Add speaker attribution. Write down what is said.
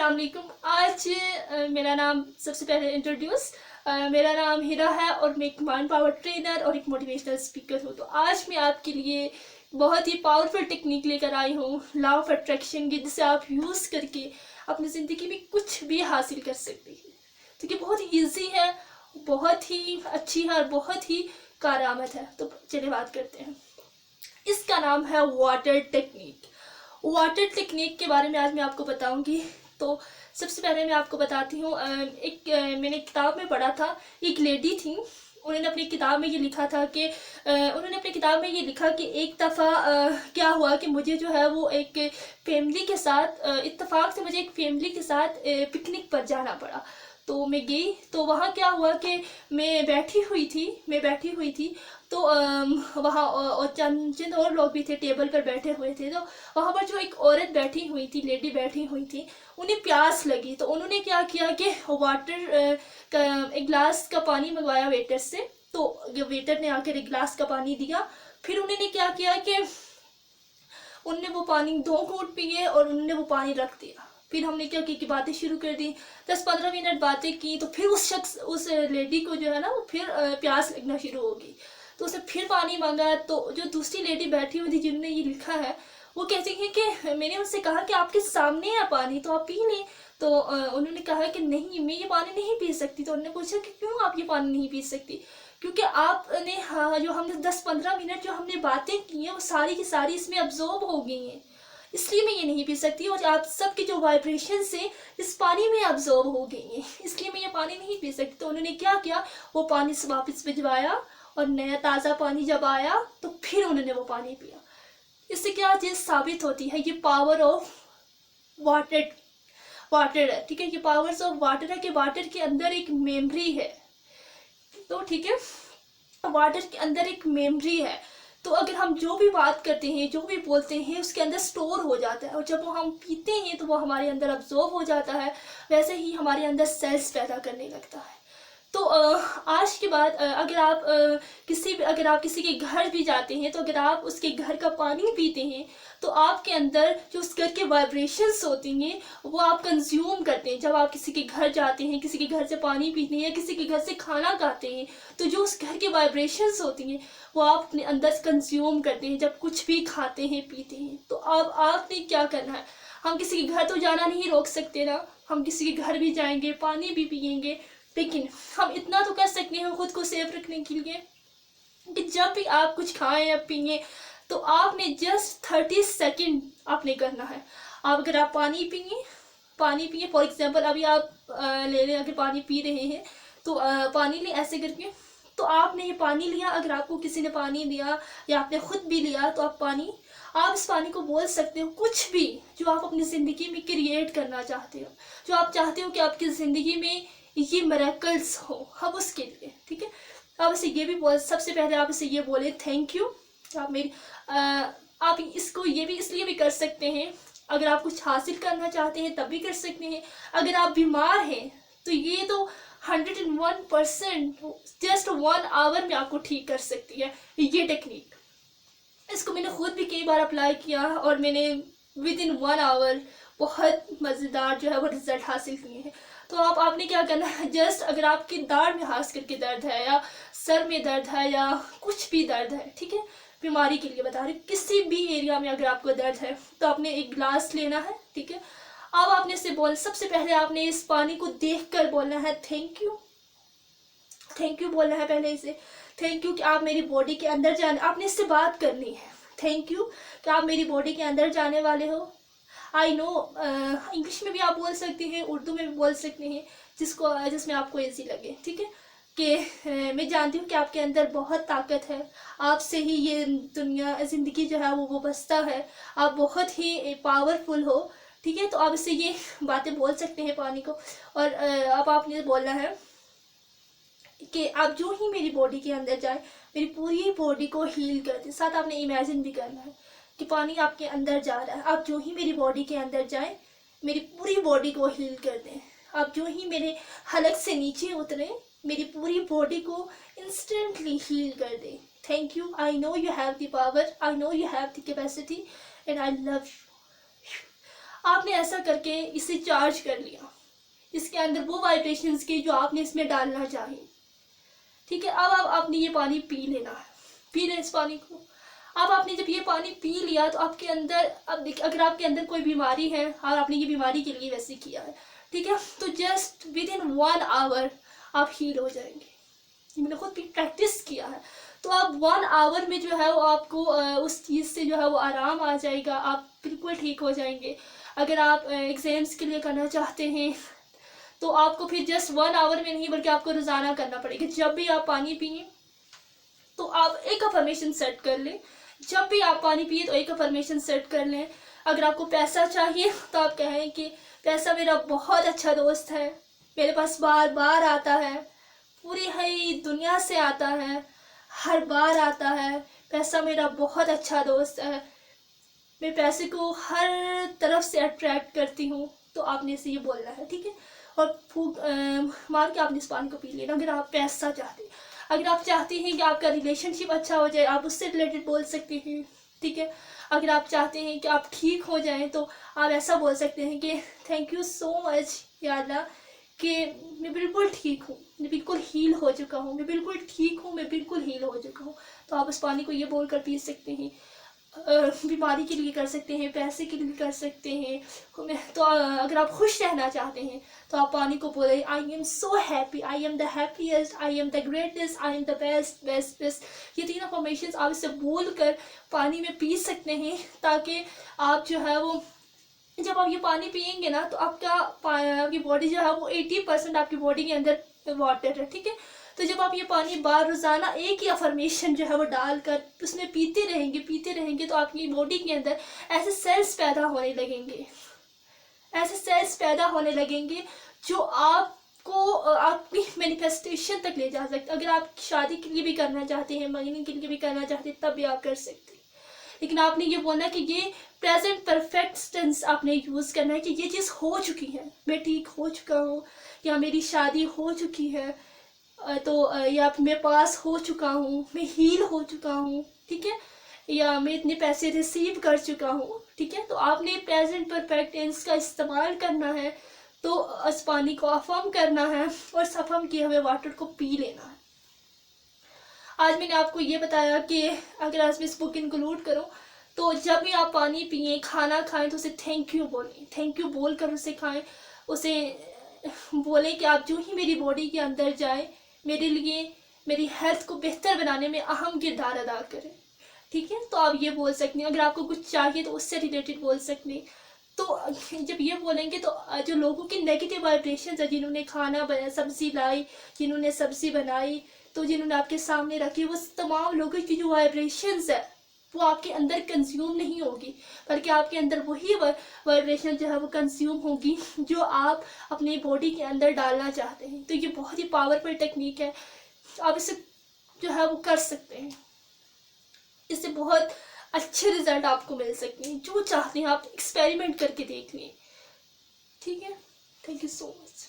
Speaker 1: अस्सलाम वालेकुम। आज मेरा नाम सबसे पहले इंट्रोड्यूस मेरा नाम हिरा है और मैं एक माइंड पावर ट्रेनर और एक मोटिवेशनल स्पीकर हूँ। तो आज मैं आपके लिए बहुत ही पावरफुल टेक्निक लेकर आई हूँ, लॉ ऑफ अट्रैक्शन की, जिसे आप यूज़ करके अपनी ज़िंदगी में कुछ भी हासिल कर सकते हैं। तो ये बहुत ईजी है, बहुत ही अच्छी है और बहुत ही कारआमद है। तो चलिए बात करते हैं। इसका नाम है वाटर टेक्निक। वाटर टेक्निक के बारे में आज मैं आपको बताऊंगी। तो सबसे पहले मैं आपको बताती हूँ, मैंने किताब में पढ़ा था, एक लेडी थी, उन्होंने अपनी किताब में ये लिखा था कि एक दफ़ा क्या हुआ कि मुझे जो है वो एक फैमिली के साथ इत्तेफाक से मुझे एक फैमिली के साथ पिकनिक पर जाना पड़ा। तो मैं गई, तो वहाँ क्या हुआ कि मैं बैठी हुई थी तो वहाँ और चंद और लोग भी थे, टेबल पर बैठे हुए थे। तो वहाँ पर जो एक औरत बैठी हुई थी, लेडी बैठी हुई थी, उन्हें प्यास लगी। तो उन्होंने क्या किया कि वाटर का एक गिलास का पानी मंगवाया वेटर से। तो वेटर ने आकर एक गिलास का पानी दिया। फिर उन्होंने क्या किया कि उनने वो पानी 2 घूंट पिए और उन्होंने वो पानी रख दिया। फिर हमने क्या की कि बातें शुरू कर दी, 10-15 मिनट बातें की। तो फिर उस लेडी को जो है ना, वो फिर प्यास लगना शुरू होगी। तो उसने फिर पानी मांगा। तो जो दूसरी लेडी बैठी हुई थी जिन्होंने ये लिखा है, वो कहती हैं कि मैंने उनसे कहा कि आपके सामने है पानी, तो आप पी लें। तो उन्होंने कहा कि नहीं, मैं ये पानी नहीं पी सकती। तो उन्होंने पूछा कि क्यों आप ये पानी नहीं पी सकती? क्योंकि आपने, हाँ, जो हमने 10-15 मिनट जो हमने बातें की हैं वो सारी की सारी इसमें अब्जॉर्ब हो गई हैं, इसलिए मैं ये नहीं पी सकती। और आप सबकी जो वाइब्रेशन से इस पानी में अब्जॉर्ब हो गई हैं, इसलिए मैं ये पानी नहीं पी सकती। तो उन्होंने क्या किया, वो पानी से वापस भिजवाया और नया ताज़ा पानी जब आया तो फिर उन्होंने वो पानी पिया। इससे क्या चीज़ साबित होती है, ये पावर ऑफ वाटर है, ठीक है। ये पावर्स ऑफ वाटर है कि वाटर के अंदर एक मेमोरी है। तो ठीक है, वाटर के अंदर एक मेमोरी है। तो अगर हम जो भी बात करते हैं, जो भी बोलते हैं, उसके अंदर स्टोर हो जाता है और जब वो हम पीते हैं तो वो हमारे अंदर अब्जॉर्ब हो जाता है। वैसे ही हमारे अंदर सेल्स पैदा करने लगता है। तो आज के बाद अगर आप किसी के घर भी जाते हैं, तो अगर आप उसके घर का पानी पीते हैं तो आपके अंदर जो उस घर के वाइब्रेशंस होती हैं वो आप कंज्यूम करते हैं। जब आप किसी के घर जाते हैं, किसी के घर से पानी पीते हैं या किसी के घर से खाना खाते हैं, तो जो उस घर के वाइब्रेशंस होती हैं वो आप अपने अंदर कंज्यूम करते हैं जब कुछ भी खाते हैं, पीते हैं। तो अब आपने क्या करना है, हम किसी के घर तो जाना नहीं रोक सकते ना, हम किसी के घर भी जाएंगे, पानी भी पियेंगे, लेकिन हम इतना तो कर सकते हैं खुद को सेफ रखने के लिए कि जब भी आप कुछ खाएं या पिए तो आपने जस्ट 30 सेकेंड आपने करना है। अगर आप पानी पिए, फॉर एग्जांपल अभी आप ले लें, अगर पानी पी रहे हैं तो पानी लें ऐसे करके। तो आपने ये पानी लिया, अगर आपको किसी ने पानी दिया या आपने खुद भी लिया, तो आप इस पानी को बोल सकते हो कुछ भी जो आप अपनी ज़िंदगी में क्रिएट करना चाहते हो, जो आप चाहते हो कि आपकी ज़िंदगी में ये मिरेकल्स हो, हम उसके लिए, ठीक है। आप इसे ये भी सबसे पहले आप इसे ये बोले, थैंक यू। आप इसको ये भी इसलिए भी कर सकते हैं, अगर आप कुछ हासिल करना चाहते हैं तब भी कर सकते हैं। अगर आप बीमार हैं तो ये तो 101% जस्ट 1 आवर में आपको ठीक कर सकती है ये टेक्निक। इसको मैंने खुद भी कई बार अप्लाई किया और मैंने विद इन 1 आवर बहुत मज़ेदार जो है वो रिजल्ट हासिल किए हैं। तो आपने क्या करना है, जस्ट अगर आपकी दाढ़ में खास करके दर्द है या सर में दर्द है या कुछ भी दर्द है, ठीक है, बीमारी के लिए बता रही हूँ, किसी भी एरिया में अगर आपको दर्द है तो आपने एक गिलास लेना है, ठीक है। अब आपने इसे सबसे पहले आपने इस पानी को देखकर बोलना है थैंक यू बोलना है पहले इसे, थैंक यू कि आप मेरी बॉडी के अंदर जाने, आपने इससे बात करनी है, थैंक यू कि आप मेरी बॉडी के अंदर जाने वाले हो। आई नो इंग्लिश में भी आप बोल सकते हैं, उर्दू में भी बोल सकते हैं, जिसमें आपको ईजी लगे, ठीक है। कि मैं जानती हूँ कि आपके अंदर बहुत ताकत है, आपसे ही ये दुनिया ज़िंदगी जो है वो बसता है, आप बहुत ही पावरफुल हो, ठीक है। तो आप इससे ये बातें बोल सकते हैं पानी को। और अब आपने बोलना है कि आप जो ही मेरी बॉडी के अंदर जाए, मेरी पूरी बॉडी को हील कर दे। साथ आपने इमेजिन भी करना है कि पानी आपके अंदर जा रहा है, आप जो ही मेरी बॉडी के अंदर जाए मेरी पूरी बॉडी को हील कर दें। आप जो ही मेरे हलक से नीचे उतरे मेरी पूरी बॉडी को इंस्टेंटली हील कर दें। Thank you, I know you have the power, I know you have the capacity and I love you. आपने ऐसा करके इसे चार्ज कर लिया, इसके अंदर वो वाइब्रेशंस की जो आपने इसमें डालना चाहे। ठीक है, अब आपने ये पानी पी लेना है, पी लें इस पानी को। अब आपने जब ये पानी पी लिया तो आपके अंदर, अब अगर आपके अंदर कोई बीमारी है और आपने ये बीमारी के लिए वैसे किया है, ठीक है, तो जस्ट विद इन 1 आवर आप हील हो जाएंगे। मैंने खुद भी प्रैक्टिस किया है। तो आप 1 आवर में जो है वो आपको उस चीज़ से जो है वो आराम आ जाएगा, आप बिल्कुल ठीक हो जाएंगे। अगर आप एग्ज़ाम्स के लिए करना चाहते हैं तो आपको फिर जस्ट 1 आवर में नहीं बल्कि आपको रोज़ाना करना पड़ेगा। जब भी आप पानी पिए तो आप एक अफर्मेशन सेट कर लें, जब भी आप पानी पिए तो एक अफर्मेशन सेट कर लें। अगर आपको पैसा चाहिए तो आप कहें कि पैसा मेरा बहुत अच्छा दोस्त है, मेरे पास बार बार आता है, पूरी है दुनिया से आता है, हर बार आता है, पैसा मेरा बहुत अच्छा दोस्त है, मैं पैसे को हर तरफ से अट्रैक्ट करती हूँ। तो आपने इसे ये बोलना है, ठीक है, और फूक मार के आपने इस पानी को पी लेना। अगर आप पैसा चाहते हैं, अगर आप चाहते हैं कि आपका रिलेशनशिप अच्छा हो जाए, आप उससे रिलेटेड बोल सकते हैं, ठीक है। अगर आप चाहते हैं कि आप ठीक हो जाएं तो आप ऐसा बोल सकते हैं कि थैंक यू सो मच या अल्लाह कि मैं बिल्कुल ठीक हूँ, मैं बिल्कुल हील हो चुका हूँ, मैं बिल्कुल ठीक हूँ, मैं बिल्कुल हील हो चुका हूँ। तो आप उस पानी को ये बोल कर पी सकते हैं। बीमारी के लिए कर सकते हैं, पैसे के लिए कर सकते हैं। तो अगर आप खुश रहना चाहते हैं तो आप पानी को बोले I am so happy, I am the happiest, I am the greatest, I am the best best best. ये 3 अफर्मेशंस आप इसे बोल कर पानी में पी सकते हैं, ताकि आप जो है वो जब आप ये पानी पियेंगे ना तो आपकी बॉडी जो है वो 80% आपकी बॉडी के अंदर वाटर है, ठीक है। तो जब आप ये पानी बार रोज़ाना एक ही अफर्मेशन जो है वो डालकर उसमें पीते रहेंगे तो आपकी बॉडी के अंदर ऐसे सेल्स पैदा होने लगेंगे, ऐसे सेल्स पैदा होने लगेंगे जो आपको आपकी मैनिफेस्टेशन तक ले जा सकते। अगर आप शादी के लिए भी करना चाहते हैं, मंगनी के लिए भी करना चाहते हैं, तब भी आप कर सकते हैं। लेकिन आपने ये बोलना कि ये प्रेजेंट परफेक्ट टेंस आपने यूज़ करना है कि ये चीज़ हो चुकी है, मैं ठीक हो चुका हूँ, या मेरी शादी हो चुकी है, तो या मैं पास हो चुका हूँ, मैं हील हो चुका हूँ, ठीक है, या मैं इतने पैसे रिसीव कर चुका हूँ, ठीक है। तो आपने प्रेजेंट परफेक्ट टेंस का इस्तेमाल करना है, तो उस पानी को अफर्म करना है और इस अफर्म किए हुए वाटर को पी लेना है। आज मैंने आपको ये बताया कि अगर आज मैं इस बुक इंक्लूड करूँ तो जब भी आप पानी पिए, खाना खाएं तो उसे थैंक यू बोलें, थैंक यू बोल कर उसे खाएं। उसे बोलें कि आप जो ही मेरी बॉडी के अंदर जाए मेरे लिए मेरी हेल्थ को बेहतर बनाने में अहम किरदार अदा करें, ठीक है। तो आप ये बोल सकते हैं। अगर आपको कुछ चाहिए तो उससे रिलेटेड बोल सकते हैं। तो जब ये बोलेंगे तो जो लोगों की नेगेटिव वाइब्रेशन है, जिन्होंने खाना बनाया, सब्जी लाई, जिन्होंने सब्जी बनाई, तो जिन्होंने आपके सामने रखी, वो तमाम लोगों की जो वाइब्रेशंस है वो आपके अंदर कंज्यूम नहीं होगी, बल्कि आपके अंदर वही वाइब्रेशन जो है वो कंज्यूम होगी जो आप अपनी बॉडी के अंदर डालना चाहते हैं। तो ये बहुत ही पावरफुल टेक्निक है, आप इसे जो है वो कर सकते हैं। इससे बहुत अच्छे रिजल्ट आपको मिल सकते हैं। जो चाहते हैं आप एक्सपेरिमेंट करके देख लें, ठीक है। Thank you so much.